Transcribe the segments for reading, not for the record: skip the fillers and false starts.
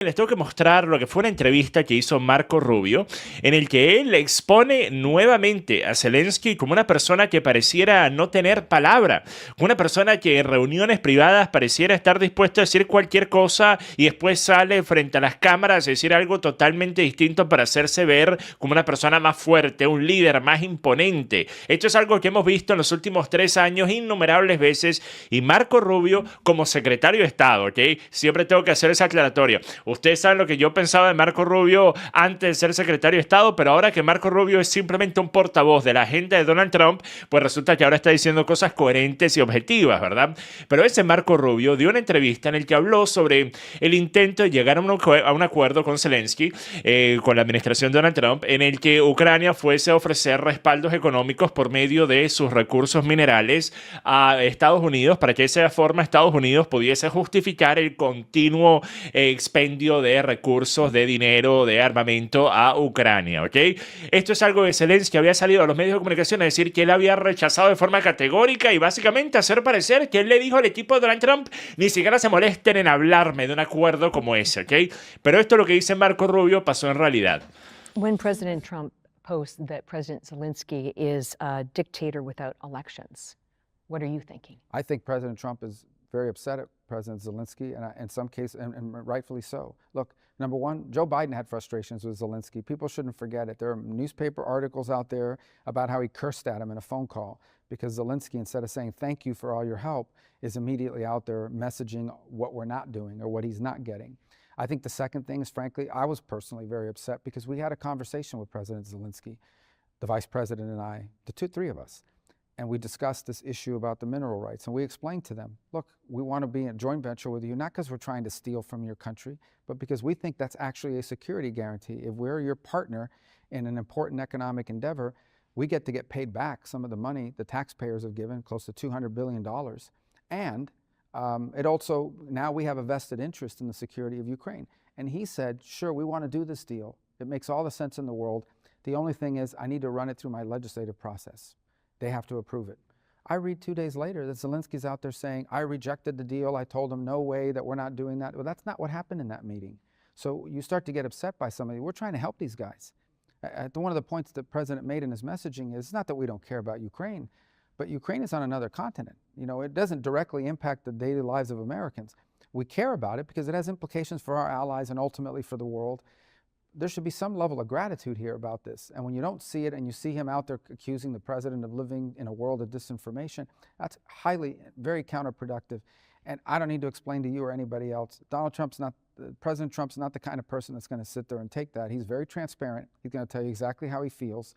Les tengo que mostrar lo que fue una entrevista que hizo Marco Rubio, en el que él expone nuevamente a Zelensky como una persona que pareciera no tener palabra, como una persona que en reuniones privadas pareciera estar dispuesto a decir cualquier cosa y después sale frente a las cámaras a decir algo totalmente distinto para hacerse ver como una persona más fuerte, un líder más imponente. Esto es algo que hemos visto en los últimos 3 años innumerables veces, y Marco Rubio como secretario de Estado, ¿ok? Siempre tengo que hacer esa aclaratoria. Ustedes saben lo que yo pensaba de Marco Rubio antes de ser secretario de Estado, pero ahora que Marco Rubio es simplemente un portavoz de la agenda de Donald Trump, pues resulta que ahora está diciendo cosas coherentes y objetivas, ¿verdad? Pero ese Marco Rubio dio una entrevista en el que habló sobre el intento de llegar a un acuerdo con Zelensky, con la administración de Donald Trump, en el que Ucrania fuese a ofrecer respaldos económicos por medio de sus recursos minerales a Estados Unidos, para que de esa forma Estados Unidos pudiese justificar el continuo expendio de recursos, de dinero, de armamento a Ucrania, ¿ok? Esto es algo que Zelensky había salido a los medios de comunicación a decir que él había rechazado de forma categórica y básicamente hacer parecer que él le dijo al equipo de Donald Trump: ni siquiera se molesten en hablarme de un acuerdo como ese, ¿ok? Pero esto, lo que dice Marco Rubio, pasó en realidad. When President Trump posts that President Zelensky is a dictator without elections, what are you thinking? I think President Trump is very upset at President Zelensky, and in some cases, and rightfully so. Look, number one, Joe Biden had frustrations with Zelensky. People shouldn't forget it. There are newspaper articles out there about how he cursed at him in a phone call because Zelensky, instead of saying thank you for all your help, is immediately out there messaging what we're not doing or what he's not getting. I think the second thing is, frankly, I was personally very upset because we had a conversation with President Zelensky, the vice president and I, the three of us. And we discussed this issue about the mineral rights. And we explained to them, look, we want to be in a joint venture with you, not because we're trying to steal from your country, but because we think that's actually a security guarantee. If we're your partner in an important economic endeavor, we get to get paid back some of the money the taxpayers have given, close to $200 billion. And it also, now we have a vested interest in the security of Ukraine. And he said, sure, we want to do this deal. It makes all the sense in the world. The only thing is I need to run it through my legislative process. They have to approve it. I read 2 days later that Zelensky's out there saying, I rejected the deal. I told him, no way, that we're not doing that. Well, that's not what happened in that meeting. So you start to get upset by somebody. We're trying to help these guys. One of the points that the president made in his messaging is not that we don't care about Ukraine, but Ukraine is on another continent. You know, it doesn't directly impact the daily lives of Americans. We care about it because it has implications for our allies and ultimately for the world. There should be some level of gratitude here about this. And when you don't see it and you see him out there accusing the president of living in a world of disinformation, that's very counterproductive. And I don't need to explain to you or anybody else, President Trump's not the kind of person that's going to sit there and take that. He's very transparent. He's going to tell you exactly how he feels.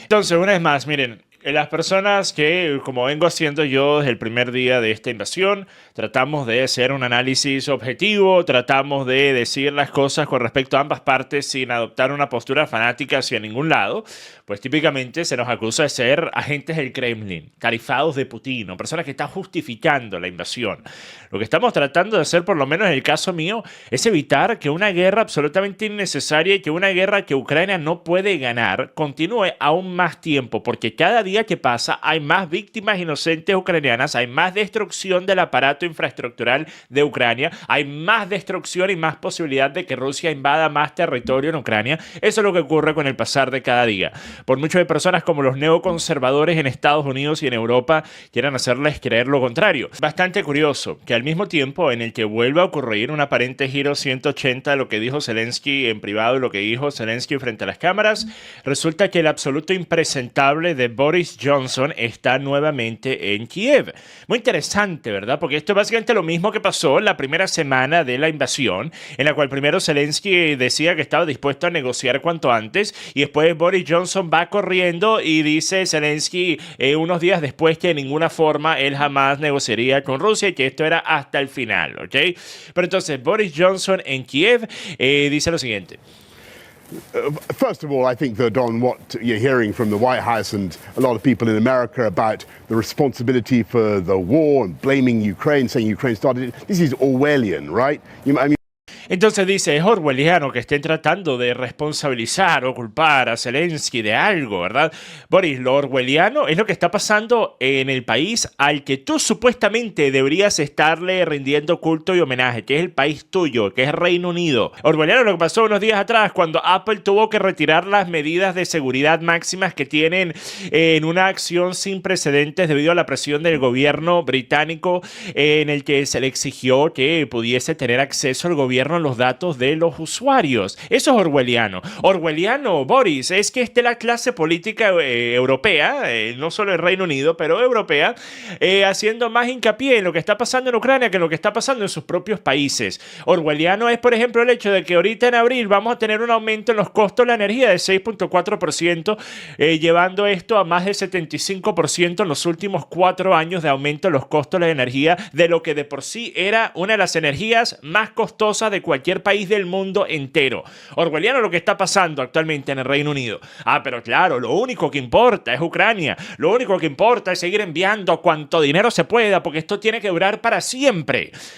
Entonces, una vez más, miren, las personas que, como vengo haciendo yo desde el primer día de esta invasión, tratamos de hacer un análisis objetivo, tratamos de decir las cosas con respecto a ambas partes sin adoptar una postura fanática hacia ningún lado, pues típicamente se nos acusa de ser agentes del Kremlin, califados de Putin, o personas que están justificando la invasión. Lo que estamos tratando de hacer, por lo menos en el caso mío, es evitar que una guerra absolutamente innecesaria y que una guerra que Ucrania no puede ganar continúe aún más tiempo, porque cada día que pasa hay más víctimas inocentes ucranianas, hay más destrucción del aparato infraestructural de Ucrania, hay más destrucción y más posibilidad de que Rusia invada más territorio en Ucrania. Eso es lo que ocurre con el pasar de cada día. Por mucho de personas como los neoconservadores en Estados Unidos y en Europa quieran hacerles creer lo contrario. Bastante curioso que al mismo tiempo en el que vuelva a ocurrir un aparente giro 180 de lo que dijo Zelensky en privado y lo que dijo Zelensky frente a las cámaras, resulta que el absoluto impresentable de Boris Johnson está nuevamente en Kiev. Muy interesante, ¿verdad? Porque esto es básicamente lo mismo que pasó en la primera semana de la invasión, en la cual primero Zelensky decía que estaba dispuesto a negociar cuanto antes y después Boris Johnson va corriendo y dice Zelensky unos días después que de ninguna forma él jamás negociaría con Rusia y que esto era hasta el final, ¿ok? Pero entonces Boris Johnson en Kiev dice lo siguiente. First of all, I think that on what you're hearing from the White House and a lot of people in America about the responsibility for the war and blaming Ukraine, saying Ukraine started it, this is Orwellian, right? Entonces dice, es orwelliano que estén tratando de responsabilizar o culpar a Zelensky de algo, ¿verdad? Boris, lo orwelliano es lo que está pasando en el país al que tú supuestamente deberías estarle rindiendo culto y homenaje, que es el país tuyo, que es Reino Unido. Orwelliano lo que pasó unos días atrás cuando Apple tuvo que retirar las medidas de seguridad máximas que tienen en una acción sin precedentes debido a la presión del gobierno británico en el que se le exigió que pudiese tener acceso al gobierno a los datos de los usuarios. Eso es orwelliano. Orwelliano, Boris, es que esté la clase política europea, no solo el Reino Unido, pero europea, haciendo más hincapié en lo que está pasando en Ucrania que en lo que está pasando en sus propios países. Orwelliano es, por ejemplo, el hecho de que ahorita en abril vamos a tener un aumento en los costos de la energía de 6.4%, llevando esto a más del 75% en los últimos 4 años de aumento en los costos de la energía, de lo que de por sí era una de las energías más costosas de cualquier país del mundo entero. Orwelliano lo que está pasando actualmente en el Reino Unido. Pero claro, lo único que importa es Ucrania. Lo único que importa es seguir enviando cuanto dinero se pueda, porque esto tiene que durar para siempre.